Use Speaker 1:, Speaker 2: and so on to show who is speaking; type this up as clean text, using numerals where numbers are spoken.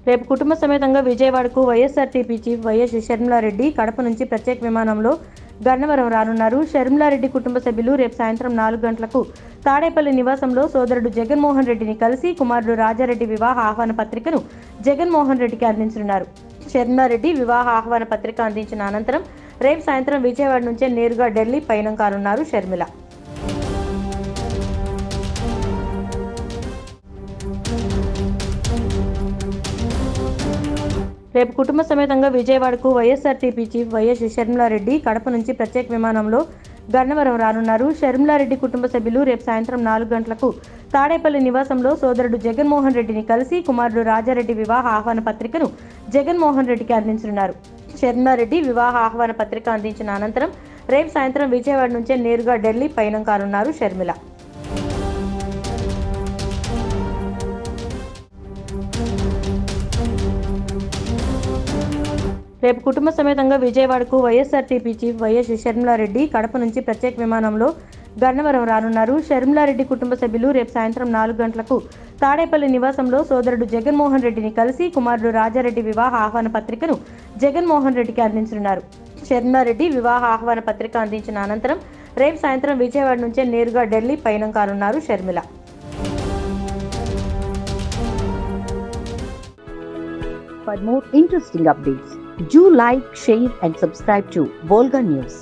Speaker 1: రేపు కుటుంబ సమేతంగా విజయవాడకు YSRTP chief YS Sharmila Reddy Kadapa నుంచి ప్రత్యేక విమానంలో గన్నవరం రానున్నారు. షర్మిలారెడ్డి కుటుంబ సభ్యులు రేపు సాయంత్రం 4 గంటలకు తాడేపల్లి నివాసంలో సోదరుడు జగన్మోహన్ రెడ్డిని కలిసి కుమారుడు రాజారెడ్డి వివాహ ఆహ్వాన పత్రికను జగన్మోహన్ రెడ్డికి అందించనున్నారు. షర్మిలారెడ్డి వివాహ ఆహ్వాన పత్రిక అందించిన అనంతరం రేపు సాయంత్రం విజయవాడ నుంచే నేరుగా ఢిల్లీ పయనం కానున్నారు షర్మిల. రేపు కుటుంబ సమేతంగా విజయవాడకు YSRTP chief YS Sharmila Reddy Kadapa నుంచి ప్రత్యేక విమానంలో గన్నవరం రానున్నారు. షర్మిలారెడ్డి కుటుంబ సభ్యులు రేపు సాయంత్రం 4 గంటలకు తాడేపల్లి నివాసంలో సోదరుడు జగన్మోహన్ రెడ్డిని కలిసి కుమారుడు రాజారెడ్డి వివాహ ఆహ్వాన పత్రికను జగన్మోహన్ రెడ్డికి అందించనున్నారు. షర్మిలారెడ్డి వివాహ ఆహ్వాన పత్రిక అందించిన అనంతరం రేపు సాయంత్రం విజయవాడ నుంచే నేరుగా ఢిల్లీ పయనం కానున్నారు షర్మిల. రేపు కుటుంబ సమేతంగా విజయవాడకు YSRTP chief YS Sharmila Reddy Kadapa నుంచి ప్రత్యేక విమానంలో గన్నవరం రానున్నారు. షర్మిలారెడ్డి కుటుంబ సభ్యులు రేపు సాయంత్రం 4 గంటలకు తాడేపల్లి నివాసంలో సోదరుడు జగన్మోహన్ రెడ్డిని కలిసి కుమారుడు రాజారెడ్డి వివాహ ఆహ్వాన పత్రికను జగన్మోహన్ రెడ్డికి అందించనున్నారు. షర్మిలారెడ్డి వివాహ ఆహ్వాన పత్రిక అందించిన అనంతరం రేపు సాయంత్రం విజయవాడ నుంచే నేరుగా ఢిల్లీ పయనం కానున్నారు Sharmila.
Speaker 2: For more interesting updates, do like, share and subscribe to Volga News.